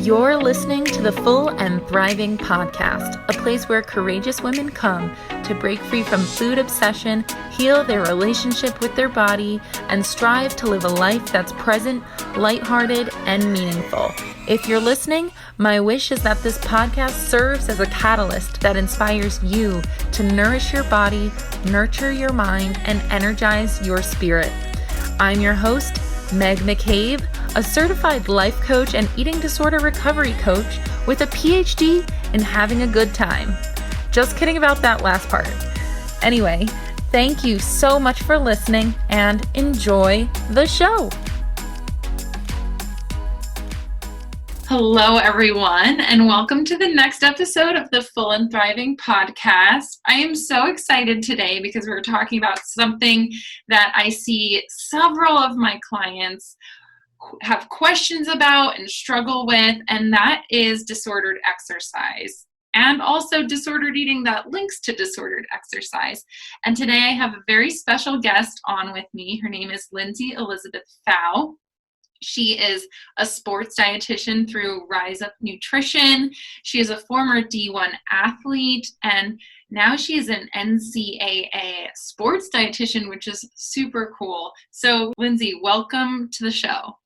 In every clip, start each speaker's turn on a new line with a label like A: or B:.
A: You're listening to the Full and Thriving podcast, a place where courageous women come to break free from food obsession, heal their relationship with their body, and strive to live a life that's present, lighthearted, and meaningful. If you're listening, my wish is that this podcast serves as a catalyst that inspires you to nourish your body, nurture your mind, and energize your spirit. I'm your host, Meg McCabe, a certified life coach and eating disorder recovery coach with a PhD in having a good time. Just kidding about that last part. Anyway, thank you so much for listening and enjoy the show. Hello, everyone, and welcome to the next episode of the Full and Thriving podcast. I am so excited today because we're talking about something that I see several of my clients have questions about and struggle with, and that is disordered exercise and also disordered eating that links to disordered exercise. And today I have a very special guest on with me. Her name is Lindsey Elizabeth Phao. She is a sports dietitian through Rise Up Nutrition. She is a former D1 athlete, and now she is an NCAA sports dietitian, which is super cool. So, Lindsey, welcome to the show.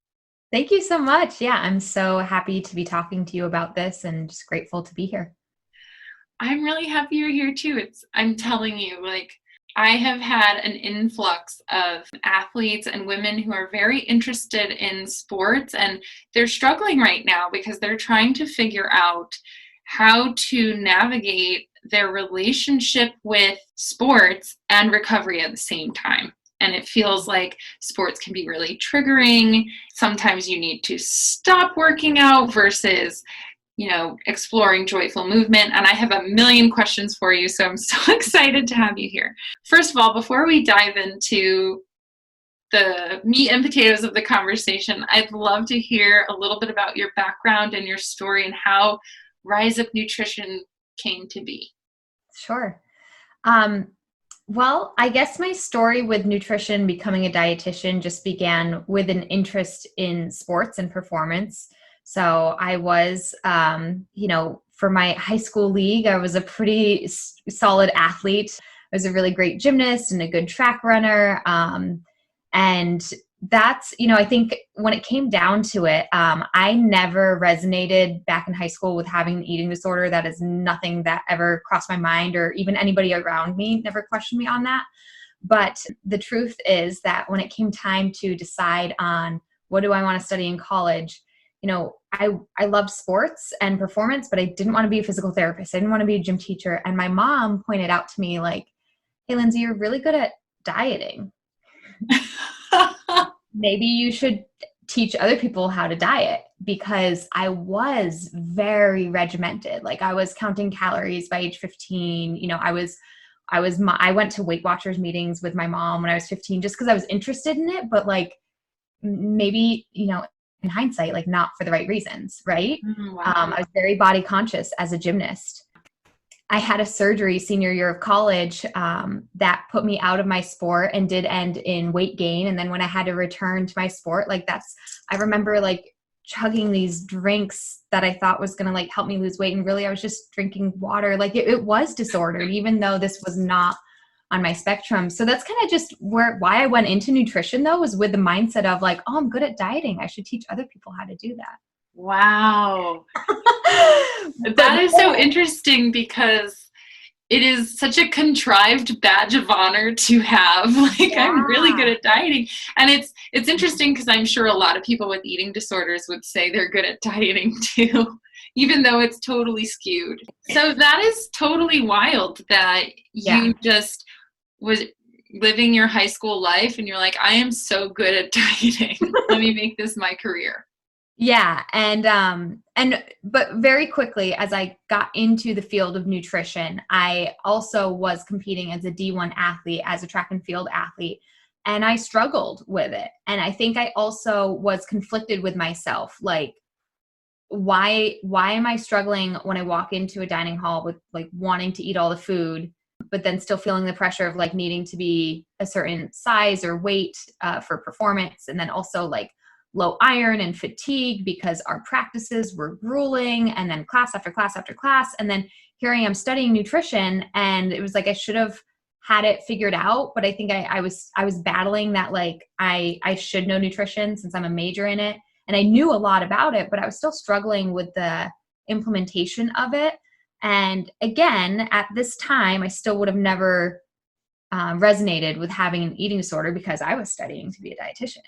B: Thank you so much. Yeah, I'm so happy to be talking to you about this and just grateful to be here.
A: I'm really happy you're here too. I'm telling you, I have had an influx of athletes and women who are very interested in sports, and they're struggling right now because they're trying to figure out how to navigate their relationship with sports and recovery at the same time. And it feels like sports can be really triggering. Sometimes you need to stop working out versus exploring joyful movement. And I have a million questions for you, so I'm so excited to have you here. First of all, before we dive into the meat and potatoes of the conversation, I'd love to hear a little bit about your background and your story and how Rise Up Nutrition came to be.
B: Sure. Well, I guess my story with nutrition, becoming a dietitian, just began with an interest in sports and performance. So I was, for my high school league, I was a pretty solid athlete. I was a really great gymnast and a good track runner. And that's, I think when it came down to it, I never resonated back in high school with having an eating disorder. That is nothing that ever crossed my mind, or even anybody around me never questioned me on that. But the truth is that when it came time to decide on what do I want to study in college, I loved sports and performance, but I didn't want to be a physical therapist. I didn't want to be a gym teacher. And my mom pointed out to me hey, Lindsey, you're really good at dieting. Maybe you should teach other people how to diet, because I was very regimented. I was counting calories by age 15. I went to Weight Watchers meetings with my mom when I was 15, just because I was interested in it, but maybe, in hindsight, not for the right reasons. Right.
A: Wow.
B: I was very body conscious as a gymnast. I had a surgery senior year of college that put me out of my sport and did end in weight gain. And then when I had to return to my sport, I remember chugging these drinks that I thought was going to help me lose weight. And really I was just drinking water. It was disordered, even though this was not on my spectrum. So that's kind of just why I went into nutrition, though, was with the mindset of oh, I'm good at dieting. I should teach other people how to do that.
A: Wow. That is so interesting, because it is such a contrived badge of honor to have. I'm really good at dieting. And it's interesting because I'm sure a lot of people with eating disorders would say they're good at dieting too, even though it's totally skewed. So that is totally wild that you just was living your high school life and you're I am so good at dieting. Let me make this my career.
B: Yeah. But very quickly, as I got into the field of nutrition, I also was competing as a D1 athlete, as a track and field athlete, and I struggled with it. And I think I also was conflicted with myself. Why am I struggling when I walk into a dining hall with wanting to eat all the food, but then still feeling the pressure of needing to be a certain size or weight for performance? And then also low iron and fatigue because our practices were grueling, and then class after class after class. And then here I am studying nutrition, and it was like I should have had it figured out, but I think I was battling that, like I should know nutrition since I'm a major in it, and I knew a lot about it, but I was still struggling with the implementation of it. And again, at this time, I still would have never resonated with having an eating disorder because I was studying to be a dietitian.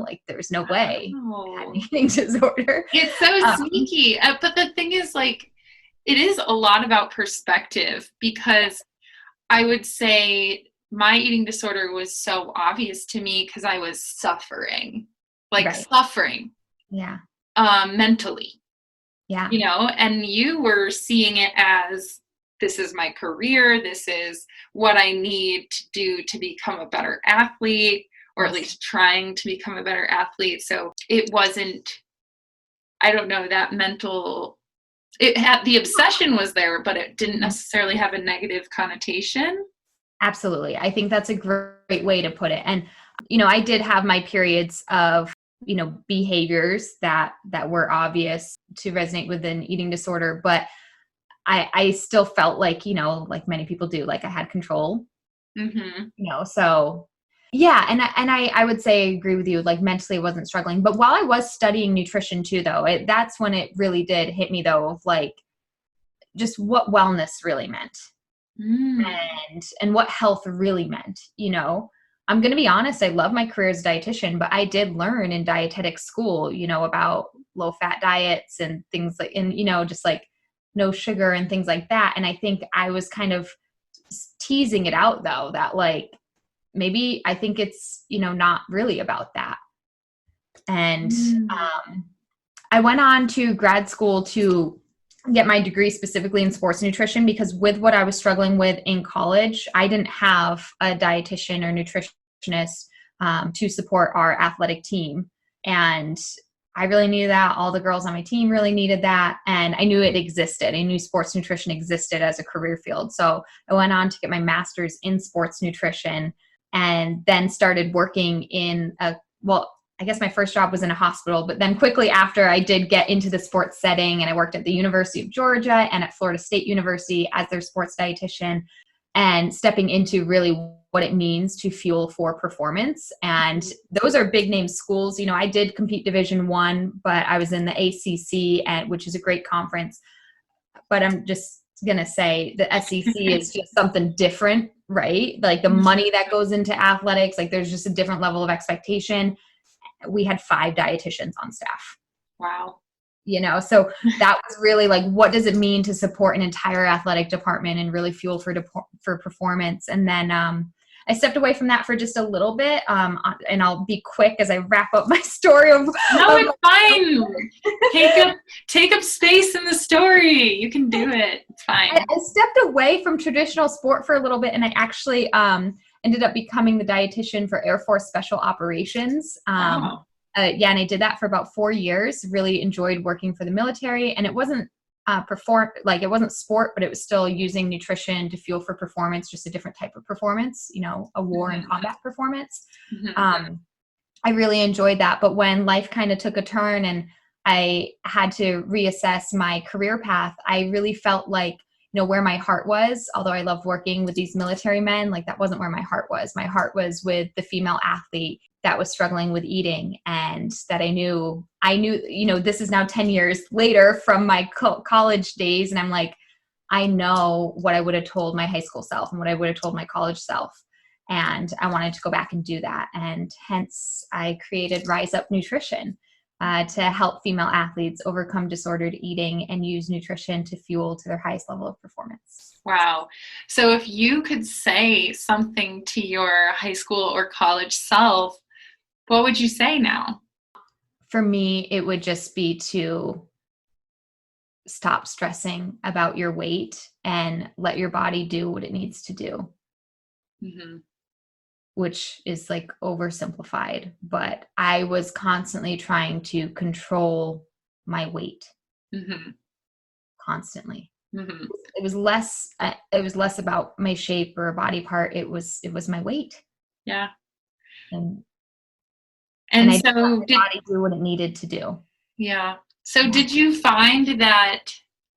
B: Like there was no way I had an eating disorder.
A: It's so sneaky. But the thing is, like, it is a lot about perspective, because I would say my eating disorder was so obvious to me because I was suffering, suffering.
B: Yeah.
A: Mentally.
B: Yeah.
A: And you were seeing it as, this is my career. This is what I need to do to become a better athlete, or at least trying to become a better athlete. So it wasn't, I don't know, that mental, it had, the obsession was there, but it didn't necessarily have a negative connotation.
B: Absolutely. I think that's a great way to put it. And, I did have my periods of, behaviors that were obvious to resonate with an eating disorder, but I still felt like, like many people do, like I had control, so yeah. And I would say I agree with you, like mentally I wasn't struggling, but while I was studying nutrition too, though, that's when it really did hit me though, of like just what wellness really meant and what health really meant. I'm going to be honest, I love my career as a dietitian, but I did learn in dietetic school, about low fat diets and things like, and, just like no sugar and things like that. And I think I was kind of teasing it out though, that like, maybe I think it's, not really about that. And I went on to grad school to get my degree specifically in sports nutrition, because with what I was struggling with in college, I didn't have a dietitian or nutritionist to support our athletic team. And I really needed that. All the girls on my team really needed that. And I knew it existed. I knew sports nutrition existed as a career field. So I went on to get my master's in sports nutrition, and then started working in I guess my first job was in a hospital, but then quickly after I did get into the sports setting, and I worked at the University of Georgia and at Florida State University as their sports dietitian, and stepping into really what it means to fuel for performance. And those are big name schools. I did compete Division I, but I was in the ACC, which is a great conference. But I'm just going to say the SEC is just something different, right? Like the money that goes into athletics, like there's just a different level of expectation. We had 5 dietitians on staff.
A: Wow.
B: So that was really like, what does it mean to support an entire athletic department and really fuel for performance? And then I stepped away from that for just a little bit. And I'll be quick as I wrap up my story.
A: It's fine. Take up space in the story. You can do it. It's fine.
B: I stepped away from traditional sport for a little bit, and I actually ended up becoming the dietitian for Air Force Special Operations.
A: Wow.
B: And I did that for about 4 years. Really enjoyed working for the military, and it wasn't it wasn't sport, but it was still using nutrition to fuel for performance, just a different type of performance, a war and combat performance. I really enjoyed that. But when life kind of took a turn and I had to reassess my career path, I really felt like, where my heart was, although I loved working with these military men, like that wasn't where my heart was. My heart was with the female athlete that was struggling with eating, and that I knew, this is now 10 years later from my college days. And I'm like, I know what I would have told my high school self and what I would have told my college self. And I wanted to go back and do that. And hence I created Rise Up Nutrition, to help female athletes overcome disordered eating and use nutrition to fuel to their highest level of performance.
A: Wow. So if you could say something to your high school or college self, what would you say now?
B: For me, it would just be to stop stressing about your weight and let your body do what it needs to do. Which is like oversimplified, but I was constantly trying to control my weight. Constantly. It was less about my shape or a body part. It was my weight.
A: Yeah.
B: And And
A: And
B: I didn't let
A: so
B: my body do what it needed to do.
A: yeah. So
B: Yeah.
A: did you find that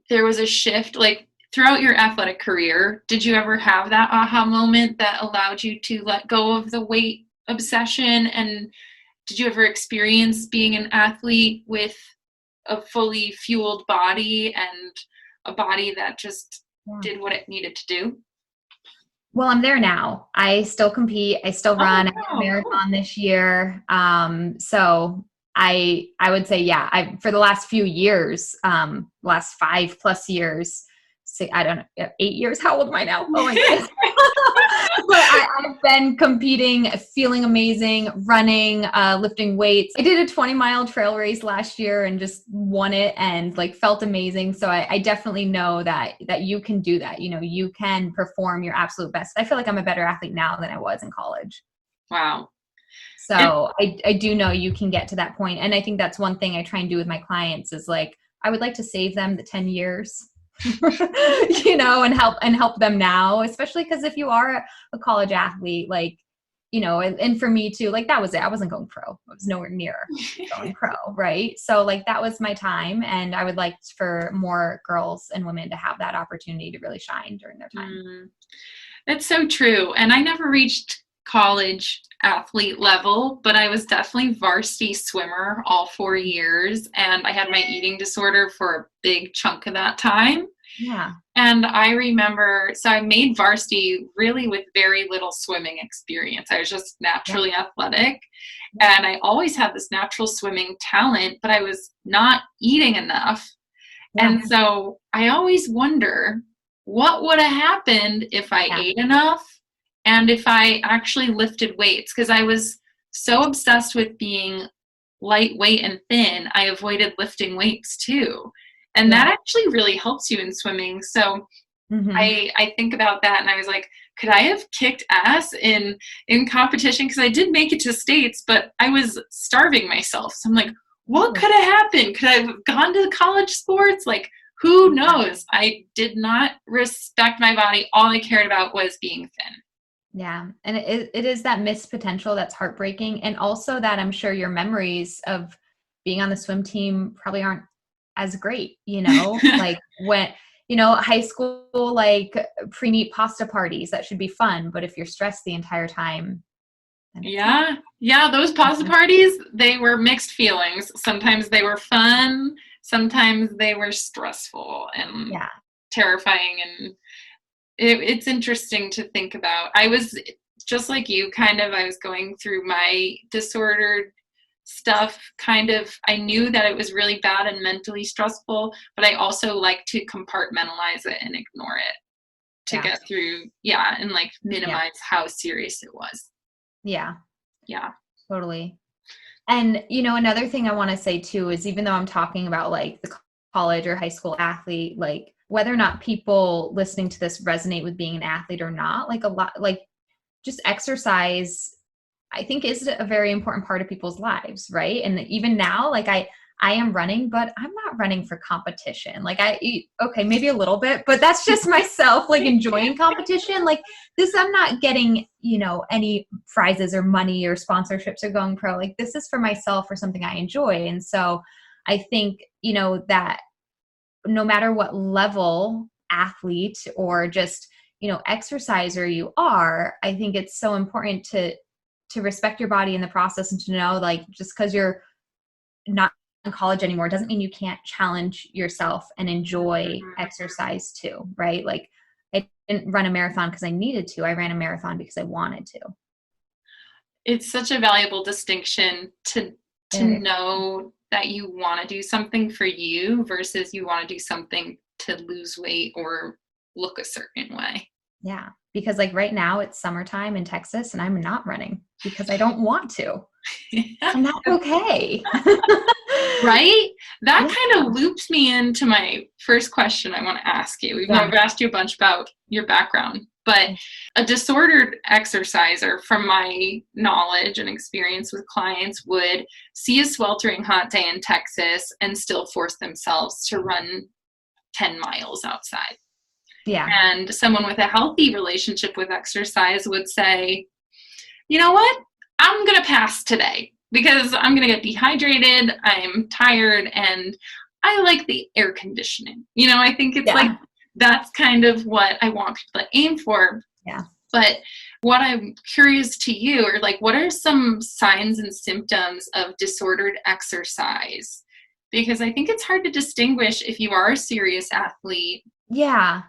A: there was a shift, like throughout your athletic career? Did you ever have that aha moment that allowed you to let go of the weight obsession? And did you ever experience being an athlete with a fully fueled body and a body that just
B: Yeah.
A: did what it needed to do?
B: Well, I'm there now. I still compete. I still run. I did a
A: Oh, cool.
B: marathon this year. So I would say, yeah, for the last few years, last 5+ years, I don't know, 8 years. How old am I now? Oh my goodness. But I've been competing, feeling amazing, running, lifting weights. I did a 20-mile trail race last year and just won it and like felt amazing. So I definitely know that you can do that. You know, you can perform your absolute best. I feel like I'm a better athlete now than I was in college.
A: Wow. It,
B: So I do know you can get to that point. And I think that's one thing I try and do with my clients is like, I would like to save them the 10 years, you know, and help them now, especially because if you are a college athlete, like, you know, and for me too, like that was it. I wasn't going pro. I was nowhere near going pro. Right. So like that was my time. And I would like for more girls and women to have that opportunity to really shine during their time.
A: That's so true. And I never reached college athlete level, but I was definitely varsity swimmer all 4 years. And I had my eating disorder for a big chunk of that time.
B: Yeah.
A: And I remember, so I made varsity really with very little swimming experience. I was just naturally athletic. And I always had this natural swimming talent, but I was not eating enough.
B: Yeah.
A: And so I always wonder what would have happened if I ate enough and if I actually lifted weights, because I was so obsessed with being lightweight and thin, I avoided lifting weights too. And that actually really helps you in swimming. So I think about that and I was like, could I have kicked ass in competition? Because I did make it to states, but I was starving myself. So I'm like, what could have happened? Could I have gone to college sports? Like, who knows? I did not respect my body. All I cared about was being thin.
B: Yeah. And it is that missed potential that's heartbreaking. And also that I'm sure your memories of being on the swim team probably aren't as great, you know, like when, you know, high school, like pre-meet pasta parties, that should be fun. But if you're stressed the entire time.
A: Yeah. Yeah. Those pasta parties, they were mixed feelings. Sometimes they were fun. Sometimes they were stressful and terrifying. And it's interesting to think about. I was just like you, I was going through my disordered stuff. I knew that it was really bad and mentally stressful, but I also like to compartmentalize it and ignore it to get through. Yeah. And like minimize how serious it was.
B: Yeah.
A: Yeah.
B: Totally. And, you know, another thing I want to say too is even though I'm talking about like the college or high school athlete, like whether or not people listening to this resonate with being an athlete or not, like a lot, like just exercise, I think is a very important part of people's lives. Right. And even now, like I am running, but I'm not running for competition. Like okay, maybe a little bit, but that's just myself, like enjoying competition. Like this, I'm not getting, you know, any prizes or money or sponsorships or going pro. Like this is for myself or something I enjoy. And so I think, you know, that no matter what level athlete or just, you know, exerciser you are, I think it's so important to respect your body in the process and to know, like, just because you're not in college anymore doesn't mean you can't challenge yourself and enjoy exercise too, right? Like I didn't run a marathon because I needed to. I ran a marathon because I wanted to.
A: It's such a valuable distinction to know that you want to do something for you versus you want to do something to lose weight or look a certain way.
B: Yeah. Because like right now it's summertime in Texas and I'm not running because I don't want to. And that's okay.
A: Right? That kind of loops me into my first question I want to ask you. I've asked you a bunch about your background, but a disordered exerciser, from my knowledge and experience with clients, would see a sweltering hot day in Texas and still force themselves to run 10 miles outside.
B: Yeah.
A: And someone with a healthy relationship with exercise would say, you know what? I'm going to pass today. because I'm going to get dehydrated, I'm tired, and I like the air conditioning. I think it's like, that's kind of what I want people to aim for.
B: Yeah.
A: But what I'm curious to you are like, what are some signs and symptoms of disordered exercise? Because I think it's hard to distinguish if you are a serious athlete.
B: Yeah.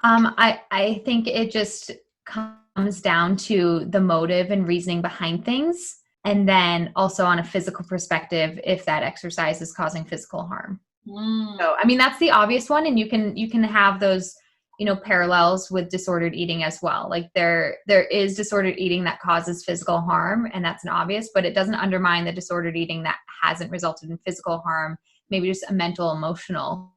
B: I think it just comes down to the motive and reasoning behind things. And then also on a physical perspective, if that exercise is causing physical harm. So, I mean, that's the obvious one. And you can have those, parallels with disordered eating as well. Like there is disordered eating that causes physical harm, and that's an obvious, but it doesn't undermine the disordered eating that hasn't resulted in physical harm, maybe just a mental, emotional.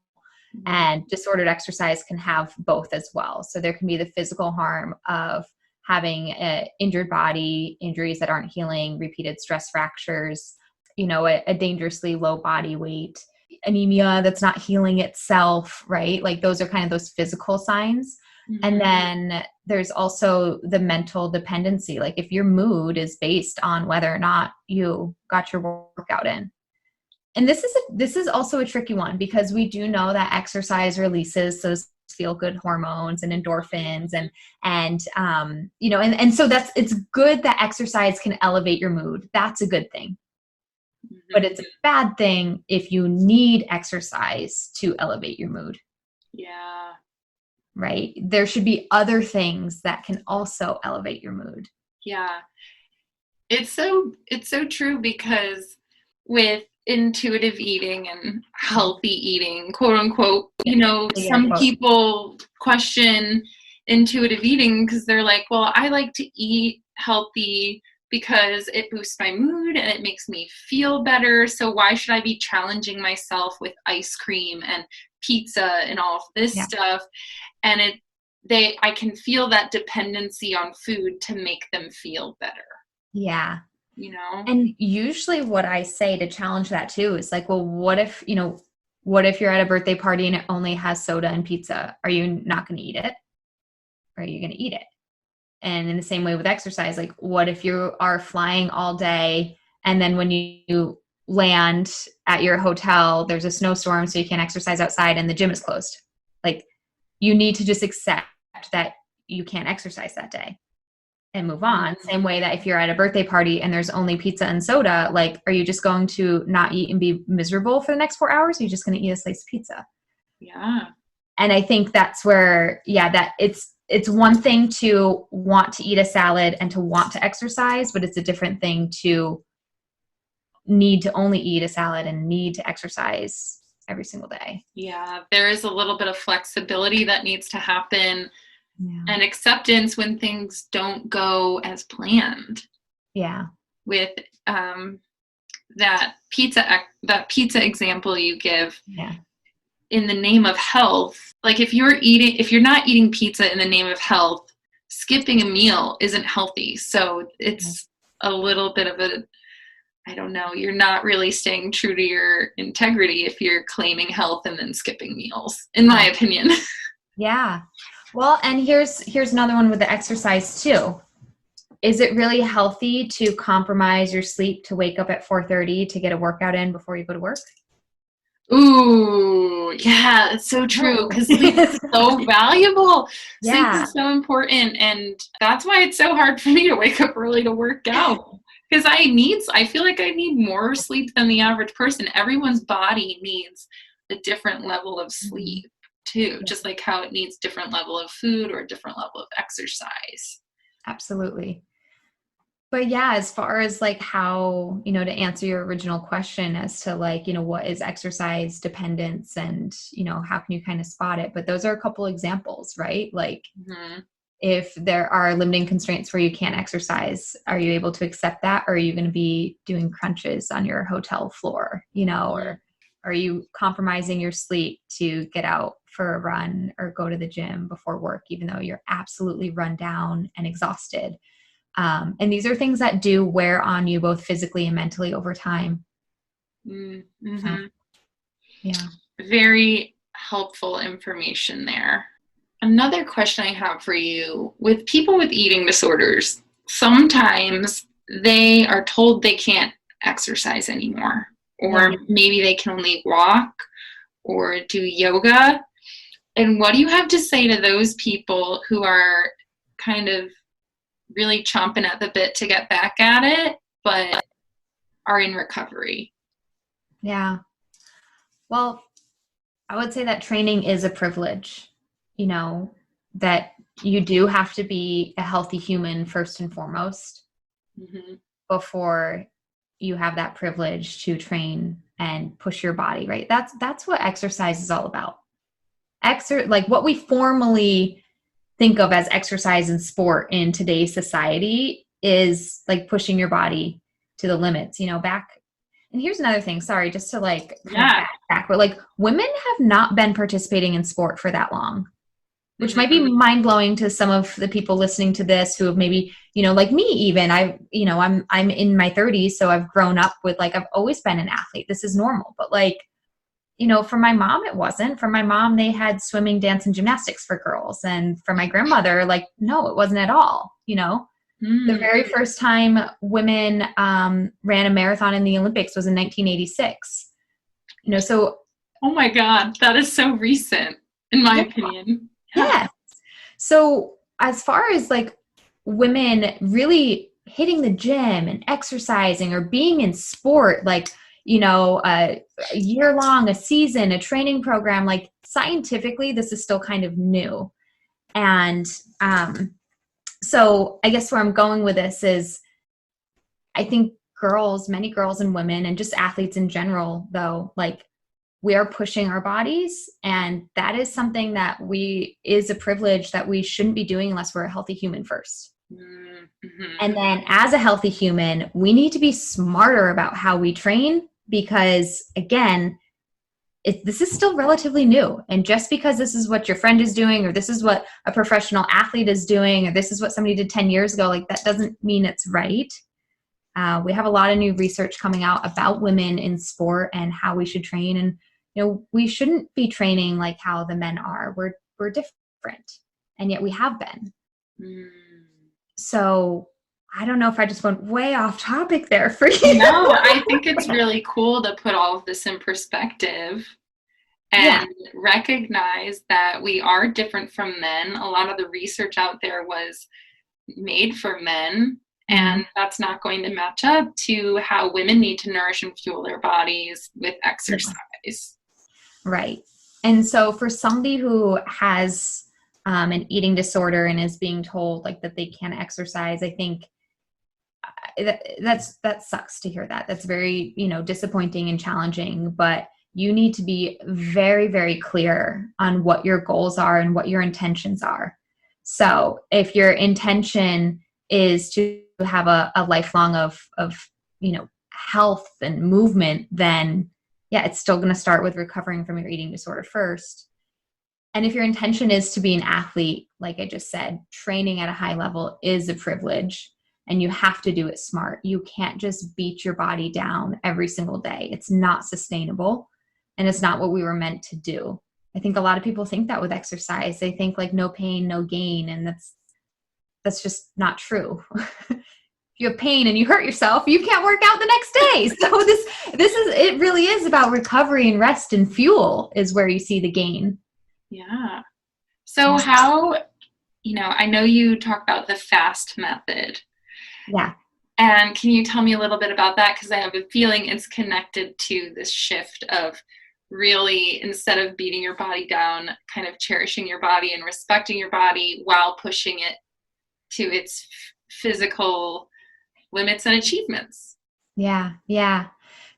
B: And disordered exercise can have both as well. So there can be the physical harm of having an injured body, injuries that aren't healing, repeated stress fractures, a dangerously low body weight, anemia that's not healing itself, right? Like those are kind of those physical signs. Mm-hmm. And then there's also the mental dependency. Like if your mood is based on whether or not you got your workout in. And this is also a tricky one, because we do know that exercise releases those feel-good hormones and endorphins and so it's good that exercise can elevate your mood. That's a good thing. Mm-hmm. But it's a bad thing if you need exercise to elevate your mood.
A: Yeah.
B: Right? There should be other things that can also elevate your mood.
A: Yeah. It's so true, because with intuitive eating and healthy eating, quote unquote, some people question intuitive eating because they're like, well, I like to eat healthy because it boosts my mood and it makes me feel better. So why should I be challenging myself with ice cream and pizza and all of this stuff? And I can feel that dependency on food to make them feel better.
B: Yeah. And usually what I say to challenge that too is like, well, what if you're at a birthday party and it only has soda and pizza? Are you not going to eat it? Or are you going to eat it? And in the same way with exercise, like what if you are flying all day and then when you land at your hotel, there's a snowstorm, so you can't exercise outside and the gym is closed? Like you need to just accept that you can't exercise that day and move on. Same way that if you're at a birthday party and there's only pizza and soda, like, are you just going to not eat and be miserable for the next 4 hours? Or are you just going to eat a slice of pizza?
A: Yeah.
B: And I think that's where, that it's one thing to want to eat a salad and to want to exercise, but it's a different thing to need to only eat a salad and need to exercise every single day.
A: Yeah. There is a little bit of flexibility that needs to happen. Yeah. And acceptance when things don't go as planned.
B: Yeah.
A: With that pizza example you give.
B: Yeah.
A: In the name of health, like if you're not eating pizza in the name of health, skipping a meal isn't healthy. So it's a little bit of I don't know, you're not really staying true to your integrity if you're claiming health and then skipping meals, in my opinion.
B: Yeah. Well, and here's another one with the exercise too. Is it really healthy to compromise your sleep to wake up at 4:30 to get a workout in before you go to work?
A: Ooh, yeah, it's so true, because sleep is so valuable. Sleep is so important, and that's why it's so hard for me to wake up early to work out, because I feel like I need more sleep than the average person. Everyone's body needs a different level of sleep too, just like how it needs different level of food or a different level of exercise.
B: Absolutely. But yeah, as far as like how, to answer your original question as to like, what is exercise dependence and, how can you kind of spot it? But those are a couple examples, right? Like if there are limiting constraints where you can't exercise, are you able to accept that? Or are you going to be doing crunches on your hotel floor, or are you compromising your sleep to get out for a run or go to the gym before work, even though you're absolutely run down and exhausted? And these are things that do wear on you both physically and mentally over time.
A: Mm-hmm.
B: Yeah.
A: Very helpful information there. Another question I have for you, with people with eating disorders, sometimes they are told they can't exercise anymore, or maybe they can only walk or do yoga. And what do you have to say to those people who are kind of really chomping at the bit to get back at it, but are in recovery?
B: Yeah. Well, I would say that training is a privilege, that you do have to be a healthy human first and foremost before you have that privilege to train and push your body, right? That's what exercise is all about. Like what we formally think of as exercise and sport in today's society is like pushing your body to the limits, back. And here's another thing, sorry, just to like backtrack, but like women have not been participating in sport for that long, which might be mind blowing to some of the people listening to this who have maybe, like me, even I'm in my 30s. So I've grown up with like, I've always been an athlete. This is normal, but like, for my mom, it wasn't. For my mom, they had swimming, dance, and gymnastics for girls. And for my grandmother, like, no, it wasn't at all, The very first time women ran a marathon in the Olympics was in 1986. So.
A: Oh my God, that is so recent, in my opinion.
B: Yes. So as far as like women really hitting the gym and exercising or being in sport, like, a year long, a season, a training program, like scientifically, this is still kind of new. And so I guess where I'm going with this is I think many girls and women and just athletes in general, though, like we are pushing our bodies, and that is something that is a privilege that we shouldn't be doing unless we're a healthy human first. And then as a healthy human, we need to be smarter about how we train because, again, this is still relatively new. And just because this is what your friend is doing, or this is what a professional athlete is doing, or this is what somebody did 10 years ago, like that doesn't mean it's right. We have a lot of new research coming out about women in sport and how we should train. And, we shouldn't be training like how the men are. We're different. And yet we have been. So I don't know if I just went way off topic there for you.
A: No, I think it's really cool to put all of this in perspective and recognize that we are different from men. A lot of the research out there was made for men, and that's not going to match up to how women need to nourish and fuel their bodies with exercise.
B: Right. And so for somebody who has an eating disorder and is being told like that they can't exercise, I think that sucks to hear that. That's very, disappointing and challenging, but you need to be very, very clear on what your goals are and what your intentions are. So if your intention is to have a lifelong of health and movement, then it's still going to start with recovering from your eating disorder first. And if your intention is to be an athlete, like I just said, training at a high level is a privilege, and you have to do it smart. You can't just beat your body down every single day. It's not sustainable, and it's not what we were meant to do. I think a lot of people think that with exercise. They think like no pain, no gain, and that's just not true. If you have pain and you hurt yourself, you can't work out the next day. So it really is about recovery and rest, and fuel is where you see the gain.
A: Yeah. So how, I know you talk about the FAST method.
B: Yeah.
A: And can you tell me a little bit about that? Because I have a feeling it's connected to this shift of really, instead of beating your body down, kind of cherishing your body and respecting your body while pushing it to its physical limits and achievements.
B: Yeah.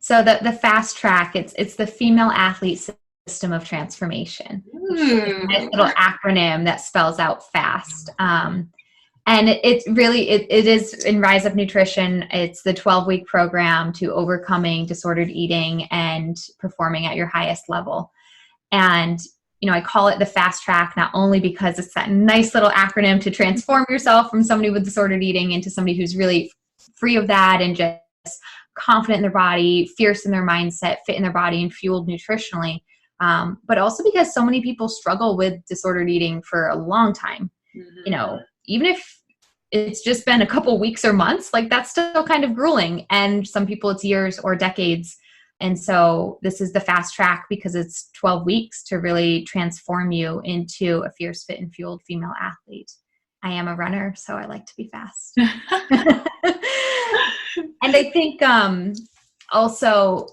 B: So the fast track, it's the female athlete system of transformation. It's a nice little acronym that spells out FAST. And it is in Rise Up Nutrition. It's the 12-week program to overcoming disordered eating and performing at your highest level. And, I call it the fast track, not only because it's that nice little acronym to transform yourself from somebody with disordered eating into somebody who's really free of that and just confident in their body, fierce in their mindset, fit in their body, and fueled nutritionally. But also because so many people struggle with disordered eating for a long time. Even if it's just been a couple weeks or months, like that's still kind of grueling. And some people it's years or decades. And so this is the fast track because it's 12 weeks to really transform you into a fierce, fit, and fueled female athlete. I am a runner, so I like to be fast. And I think also,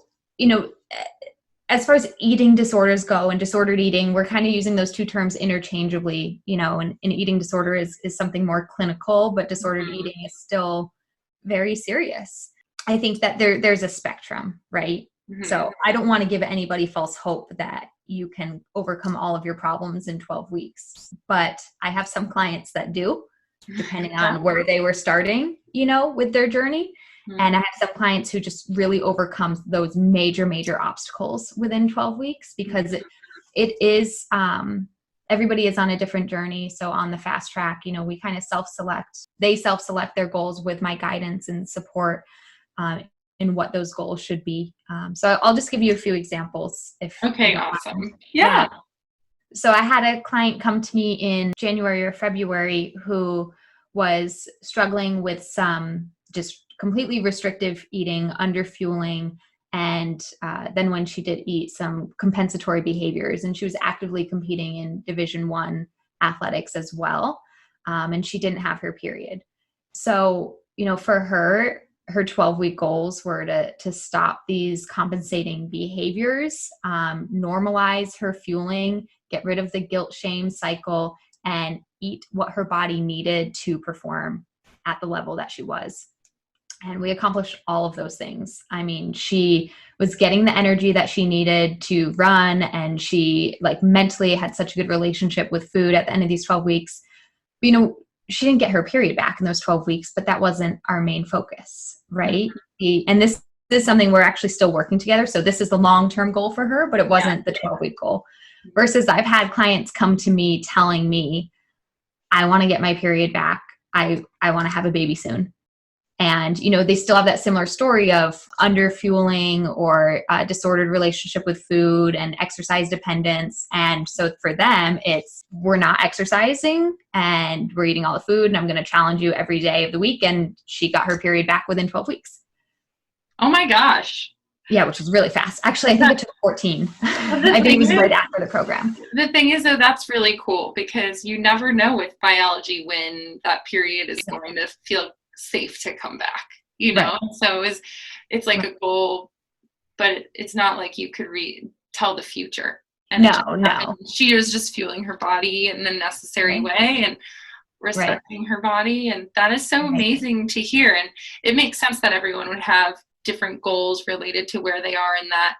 B: as far as eating disorders go and disordered eating, we're kind of using those two terms interchangeably, and an eating disorder is something more clinical, but disordered eating is still very serious. I think that there's a spectrum, right? Mm-hmm. So I don't want to give anybody false hope that you can overcome all of your problems in 12 weeks, but I have some clients that do, depending on where they were starting, with their journey. Mm-hmm. And I have some clients who just really overcome those major, major obstacles within 12 weeks because it is, everybody is on a different journey. So on the fast track, we kind of they self-select their goals with my guidance and support in what those goals should be. So I'll just give you a few examples.
A: Okay, awesome. Yeah.
B: So I had a client come to me in January or February who was struggling with some just completely restrictive eating, underfueling, and then when she did eat, some compensatory behaviors, and she was actively competing in Division I athletics as well, and she didn't have her period. So, for her 12-week goals were to stop these compensating behaviors, normalize her fueling, get rid of the guilt shame cycle, and eat what her body needed to perform at the level that she was. And we accomplished all of those things. I mean, she was getting the energy that she needed to run, and she mentally had such a good relationship with food at the end of these 12 weeks. But, she didn't get her period back in those 12 weeks, but that wasn't our main focus, right? Mm-hmm. And this is something we're actually still working together. So this is the long-term goal for her, but it wasn't the 12-week goal. Versus I've had clients come to me telling me, I want to get my period back. I want to have a baby soon. And, they still have that similar story of underfueling or disordered relationship with food and exercise dependence. And so for them, it's we're not exercising and we're eating all the food and I'm going to challenge you every day of the week. And she got her period back within 12 weeks.
A: Oh my gosh.
B: Yeah, which is really fast. Actually, I think it took 14. I think it was right after the program.
A: The thing is, though, that's really cool because you never know with biology when that period is going to feel safe to come back, Right. So it's like a goal, but it's not like you could tell the future. And
B: no.
A: She was just fueling her body in the necessary way and respecting her body. And that is so amazing to hear. And it makes sense that everyone would have different goals related to where they are in that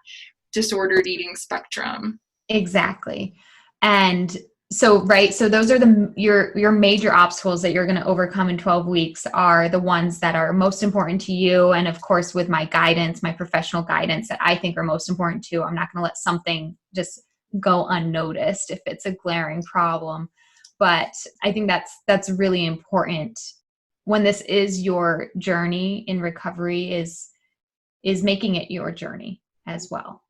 A: disordered eating spectrum.
B: Exactly. And so those are your major obstacles that you're going to overcome in 12 weeks are the ones that are most important to you. And of course, with my guidance, my professional guidance that I think are most important too, I'm not going to let something just go unnoticed if it's a glaring problem. But I think that's really important when this is your journey in recovery is making it your journey as well,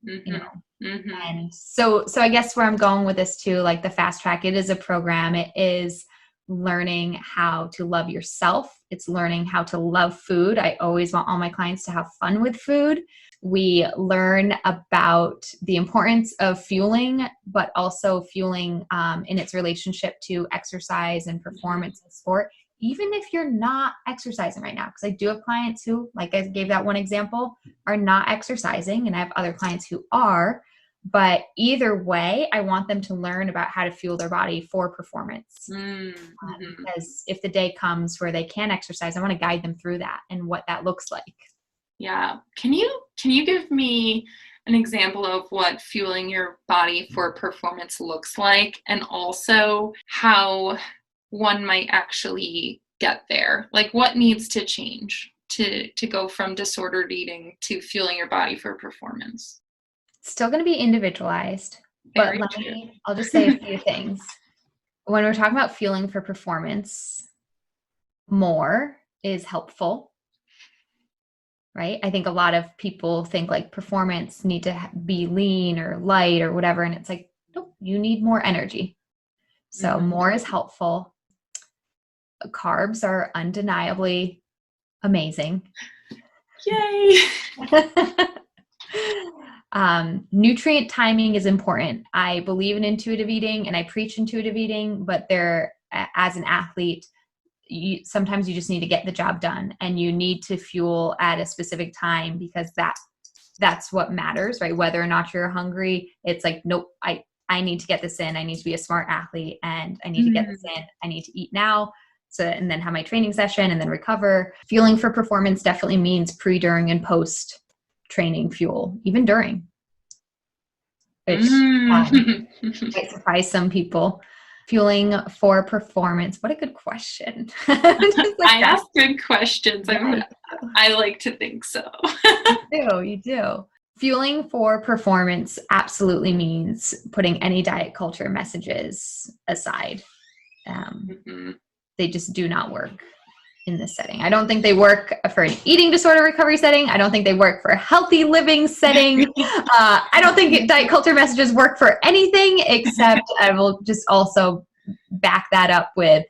B: Mm-hmm. And so I guess where I'm going with this too, like the fast track, it is a program. It is learning how to love yourself. It's learning how to love food. I always want all my clients to have fun with food. We learn about the importance of fueling, but also fueling in its relationship to exercise and performance in sport, even if you're not exercising right now. Because I do have clients who, like I gave that one example, are not exercising, and I have other clients who are. But either way, I want them to learn about how to fuel their body for performance. Mm-hmm. Because if the day comes where they can exercise, I want to guide them through that and what that looks like.
A: Yeah. Can you give me an example of what fueling your body for performance looks like, and also how one might actually get there? Like what needs to change to go from disordered eating to fueling your body for performance?
B: Still going to be individualized, but I'll just say a few things. When we're talking about fueling for performance, more is helpful, right? I think a lot of people think like performance need to be lean or light or whatever. And it's like, nope, you need more energy. So more is helpful. carbs are undeniably amazing.
A: Yay.
B: Nutrient timing is important. I believe in intuitive eating and I preach intuitive eating, but as an athlete, sometimes you just need to get the job done, and you need to fuel at a specific time, because that's what matters, right? Whether or not you're hungry, it's like, nope, I need to get this in. I need to be a smart athlete, and I need to get this in. I need to eat now. So, and then have my training session and then recover. Fueling for performance definitely means pre, during, and post training fuel, even during, which might surprise some people. Fueling for performance. What a good question.
A: I ask good questions.
B: Yeah,
A: I like to think so.
B: you do. Fueling for performance absolutely means putting any diet culture messages aside. They just do not work in this setting. I don't think they work for an eating disorder recovery setting. I don't think they work for a healthy living setting. I don't think diet culture messages work for anything, except I will just also back that up with,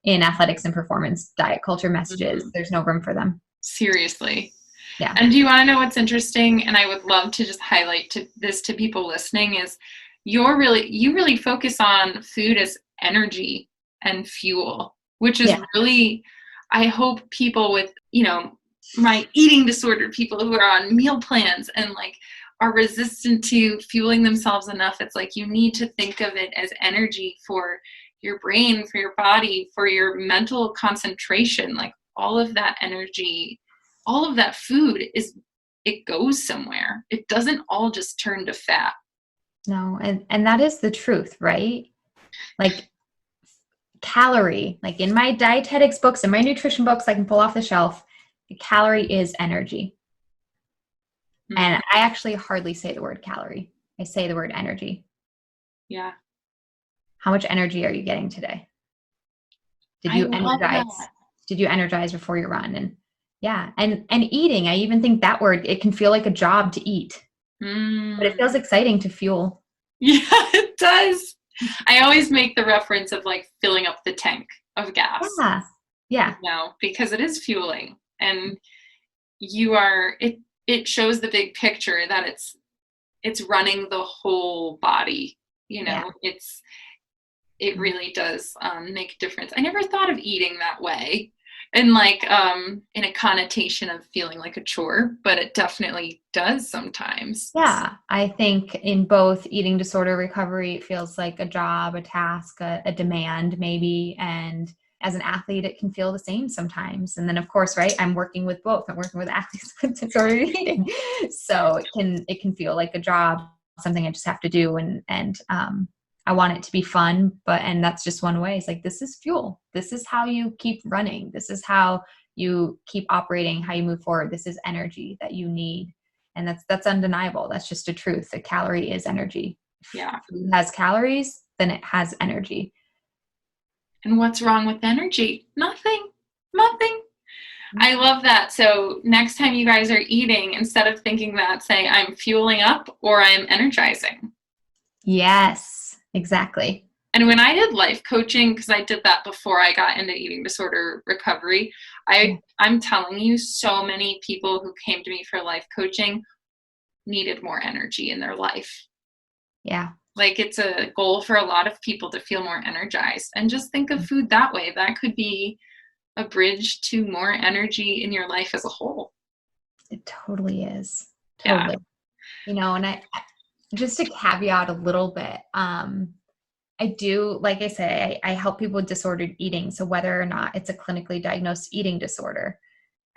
B: in athletics and performance, diet culture messages. There's no room for them.
A: Seriously.
B: Yeah.
A: And do you want to know what's interesting? And I would love to just highlight this to people listening is you really focus on food as energy and fuel, which is really, I hope people with, my eating disorder, people who are on meal plans and like are resistant to fueling themselves enough. It's like, you need to think of it as energy for your brain, for your body, for your mental concentration, like all of that energy. All of that food it goes somewhere. It doesn't all just turn to fat.
B: No. And that is the truth, right? Like calorie, like in my dietetics books and my nutrition books, I can pull off the shelf, the calorie is energy. And I actually hardly say the word calorie. I say the word energy. Yeah. How much energy are you getting today? Did you energize? Did you energize before your run? And yeah. And eating, I even think that word, it can feel like a job to eat, but it feels exciting to fuel.
A: Yeah, it does. I always make the reference of like filling up the tank of gas.
B: Yeah.
A: Because it is fueling, and it shows the big picture that it's running the whole body. It really does make a difference. I never thought of eating that way. And like in a connotation of feeling like a chore, but it definitely does sometimes.
B: Yeah, I think in both eating disorder recovery, it feels like a job, a task, a demand maybe. And as an athlete, it can feel the same sometimes. And then of course, right, I'm working with both. I'm working with athletes with disordered eating. So it can feel like a job, something I just have to do. And I want it to be fun, and that's just one way. It's like, this is fuel. This is how you keep running. This is how you keep operating, how you move forward. This is energy that you need. And that's undeniable. That's just a truth. A calorie is energy.
A: Yeah.
B: If food has calories, then it has energy.
A: And what's wrong with energy? Nothing. I love that. So next time you guys are eating, instead of thinking that, say, I'm fueling up or I'm energizing.
B: Yes. Exactly.
A: And when I did life coaching, because I did that before I got into eating disorder recovery, I'm telling you, so many people who came to me for life coaching needed more energy in their life.
B: Yeah.
A: Like it's a goal for a lot of people to feel more energized, and just think of food that way. That could be a bridge to more energy in your life as a whole.
B: It totally is. Totally. Yeah. And I just to caveat a little bit, I do, like I say, I help people with disordered eating. So whether or not it's a clinically diagnosed eating disorder.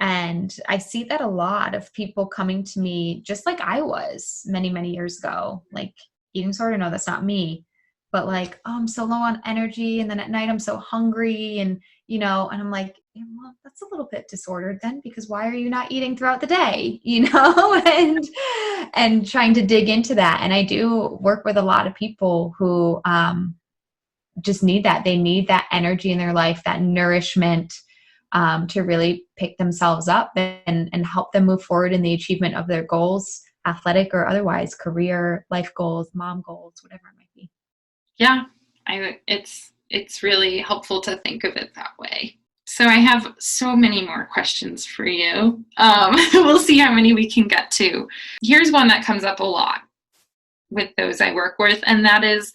B: And I see that a lot of people coming to me, just like I was many, many years ago, like eating disorder. No, that's not me. But like, oh, I'm so low on energy. And then at night I'm so hungry. And and I'm like, well, that's a little bit disordered then, because why are you not eating throughout the day? And trying to dig into that. And I do work with a lot of people who just need that. They need that energy in their life, that nourishment to really pick themselves up and help them move forward in the achievement of their goals, athletic or otherwise, career, life goals, mom goals, whatever it might be.
A: Yeah, it's really helpful to think of it that way. So I have so many more questions for you. We'll see how many we can get to. Here's one that comes up a lot with those I work with, and that is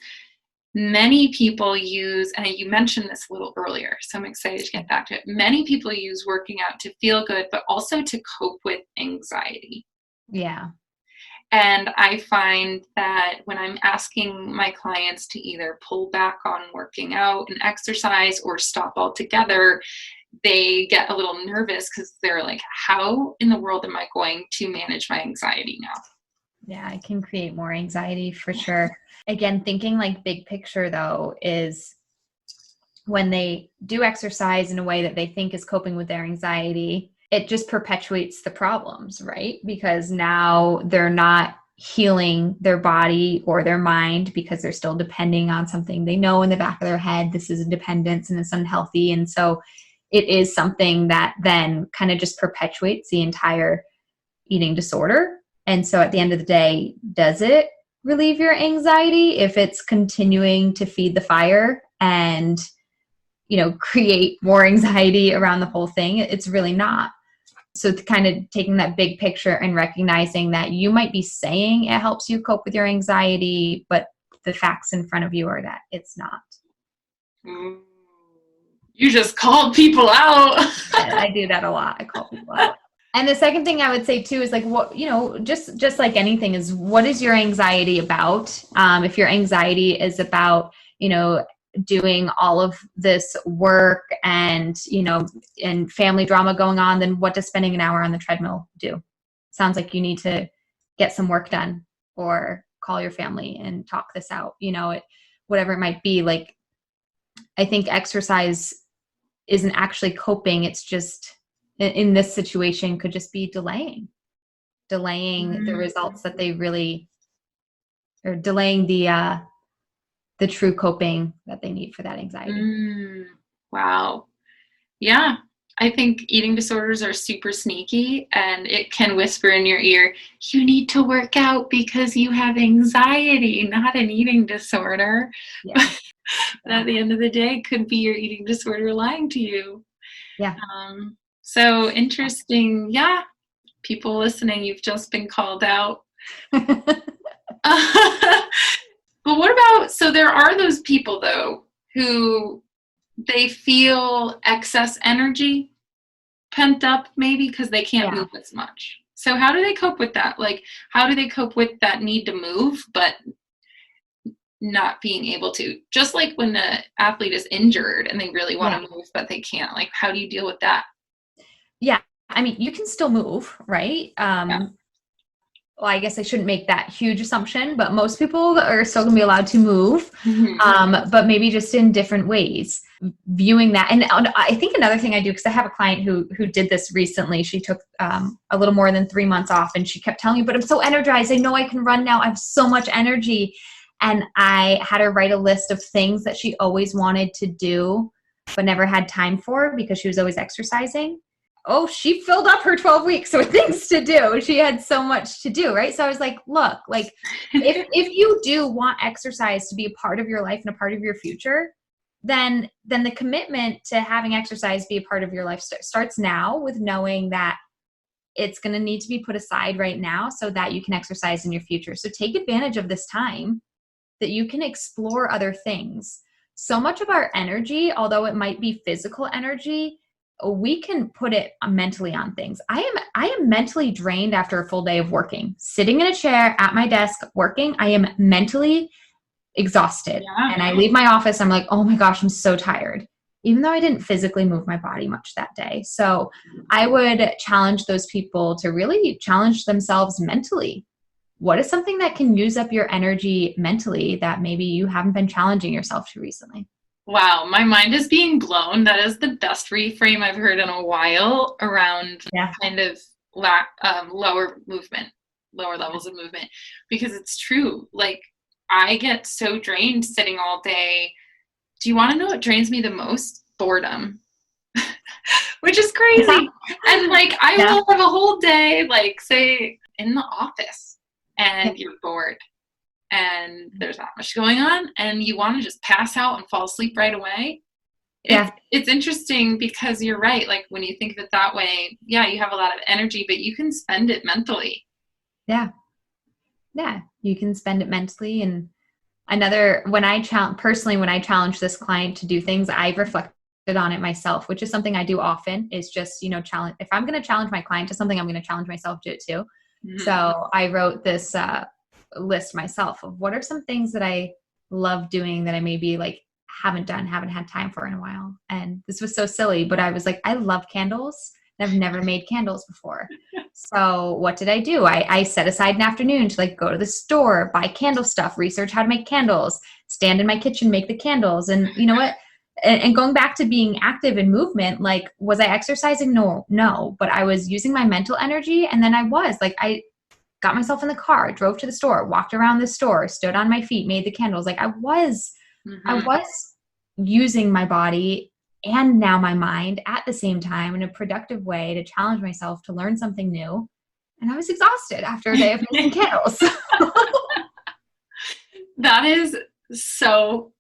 A: many people use, and you mentioned this a little earlier, so I'm excited to get back to it. Many people use working out to feel good, but also to cope with anxiety.
B: Yeah.
A: And I find that when I'm asking my clients to either pull back on working out and exercise or stop altogether, they get a little nervous because they're like, how in the world am I going to manage my anxiety now?
B: Yeah, it can create more anxiety for sure. Again, thinking like big picture though is when they do exercise in a way that they think is coping with their anxiety, it just perpetuates the problems, right? Because now they're not healing their body or their mind because they're still depending on something they know in the back of their head. This is a dependence and it's unhealthy. And so it is something that then kind of just perpetuates the entire eating disorder. And so at the end of the day, does it relieve your anxiety if it's continuing to feed the fire and, you know, create more anxiety around the whole thing? It's really not. So it's kind of taking that big picture and recognizing that you might be saying it helps you cope with your anxiety, but the facts in front of you are that it's not.
A: You just called people out.
B: I do that a lot. I call people out. And the second thing I would say too is like, what, you know, just like anything is, what is your anxiety about? If your anxiety is about, you know, doing all of this work and, you know, and family drama going on, then what does spending an hour on the treadmill do? Sounds like you need to get some work done or call your family and talk this out, you know, whatever it might be. Like, I think exercise isn't actually coping. It's just, in this situation, could just be delaying the results that they really, or delaying the true coping that they need for that anxiety.
A: Wow. Yeah. I think eating disorders are super sneaky, and it can whisper in your ear, you need to work out because you have anxiety, not an eating disorder.
B: Yeah.
A: But at the end of the day, it could be your eating disorder lying to you.
B: Yeah.
A: So interesting. Yeah. People listening, you've just been called out. But what about, so there are those people though who they feel excess energy pent up maybe because they can't move as much. So how do they cope with that? Like, how do they cope with that need to move but not being able to? Just like when the athlete is injured and they really want to move but they can't. Like, how do you deal with that?
B: Yeah. I mean, you can still move, right? Well, I guess I shouldn't make that huge assumption, but most people are still going to be allowed to move, but maybe just in different ways. Viewing that, and I think another thing I do, because I have a client who did this recently. She took a little more than 3 months off, and she kept telling me, "But I'm so energized. I know I can run now. I have so much energy." And I had her write a list of things that she always wanted to do, but never had time for because she was always exercising. Oh, she filled up her 12 weeks with things to do. She had so much to do, right? So I was like, look, like if you do want exercise to be a part of your life and a part of your future, then the commitment to having exercise be a part of your life starts now with knowing that it's going to need to be put aside right now so that you can exercise in your future. So take advantage of this time that you can explore other things. So much of our energy, although it might be physical energy, we can put it mentally on things. I am mentally drained after a full day of working. Sitting in a chair at my desk working, I am mentally exhausted. Yeah. And I leave my office, I'm like, oh my gosh, I'm so tired, even though I didn't physically move my body much that day. So I would challenge those people to really challenge themselves mentally. What is something that can use up your energy mentally that maybe you haven't been challenging yourself to recently?
A: Wow, my mind is being blown. That is the best reframe I've heard in a while around kind of lower levels of movement, because it's true. Like, I get so drained sitting all day. Do you want to know what drains me the most? Boredom. Which is crazy. And like, I will have a whole day, like say in the office, and you're bored. And there's not much going on, and you want to just pass out and fall asleep right away.
B: Yeah.
A: It's interesting because you're right. Like when you think of it that way, yeah, you have a lot of energy, but you can spend it mentally.
B: Yeah. Yeah. You can spend it mentally. And when I challenge this client to do things, I've reflected on it myself, which is something I do often, is just, challenge. If I'm going to challenge my client to something, I'm going to challenge myself to it too. Mm-hmm. So I wrote this list myself of what are some things that I love doing that I maybe like haven't had time for in a while. And this was so silly, but I was like, I love candles. I've never made candles before. So what did I do? I set aside an afternoon to like go to the store, buy candle stuff, research how to make candles, stand in my kitchen, make the candles. And you know what? And going back to being active in movement, like, was I exercising? No, but I was using my mental energy. And then I got myself in the car, drove to the store, walked around the store, stood on my feet, made the candles. Like I was using my body and now my mind at the same time in a productive way to challenge myself to learn something new. And I was exhausted after a day of making candles.
A: That is so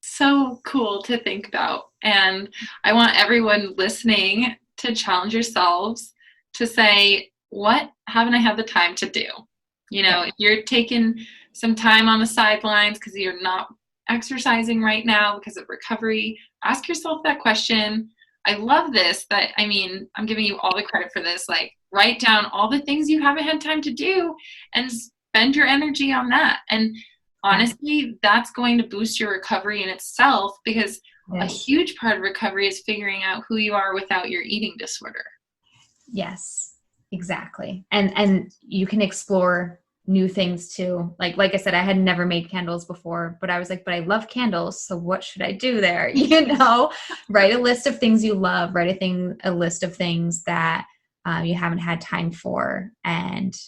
A: cool to think about. And I want everyone listening to challenge yourselves to say, what haven't I had the time to do? If you're taking some time on the sidelines because you're not exercising right now because of recovery, ask yourself that question. I love this, I'm giving you all the credit for this. Like, write down all the things you haven't had time to do and spend your energy on that. And honestly, that's going to boost your recovery in itself, because a huge part of recovery is figuring out who you are without your eating disorder.
B: Yes, exactly. And you can explore new things too. Like I said, I had never made candles before, but I was like, but I love candles. So what should I do there? Write a list of things you love, write a list of things that you haven't had time for, and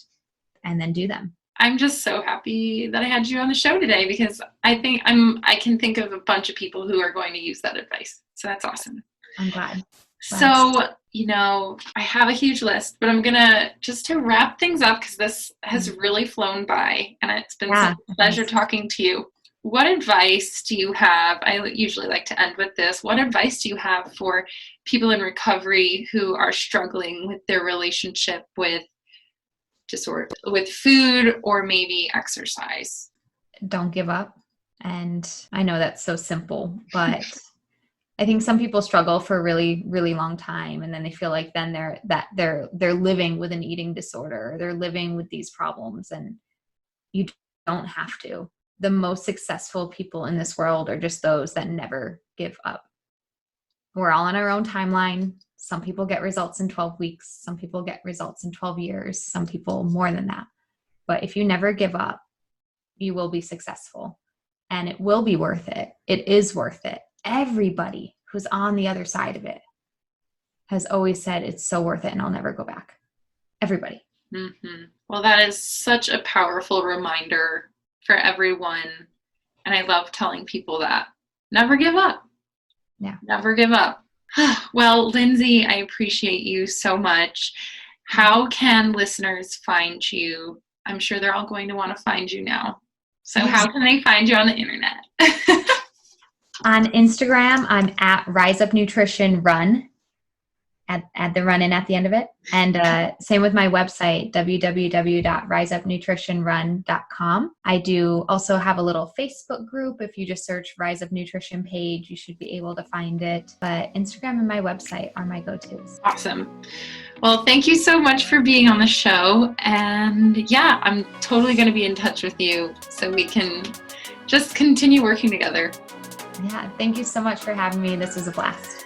B: then do them.
A: I'm just so happy that I had you on the show today, because I can think of a bunch of people who are going to use that advice. So that's awesome.
B: I'm glad.
A: So, I have a huge list, but I'm going to, just to wrap things up, because this has really flown by and it's been such a pleasure talking to you. What advice do you have? I usually like to end with this. What advice do you have for people in recovery who are struggling with their relationship with food or maybe exercise?
B: Don't give up. And I know that's so simple, but I think some people struggle for a really, really long time. And then they feel like then they're living with an eating disorder. They're living with these problems, and you don't have to. The most successful people in this world are just those that never give up. We're all on our own timeline. Some people get results in 12 weeks. Some people get results in 12 years. Some people more than that. But if you never give up, you will be successful, and it will be worth it. It is worth it. Everybody who's on the other side of it has always said it's so worth it and I'll never go back. Everybody.
A: Mm-hmm. Well, that is such a powerful reminder for everyone. And I love telling people that. Never give up.
B: Yeah.
A: Never give up. Well, Lindsey, I appreciate you so much. How can listeners find you? I'm sure they're all going to want to find you now. So how can they find you on the internet?
B: On Instagram, I'm at Rise Up Nutrition Run. Add the run in at the end of it. And same with my website, www.riseupnutritionrun.com. I do also have a little Facebook group. If you just search Rise Up Nutrition page, you should be able to find it. But Instagram and my website are my go-tos.
A: Awesome. Well, thank you so much for being on the show. And yeah, I'm totally going to be in touch with you so we can just continue working together.
B: Yeah, thank you so much for having me. This was a blast.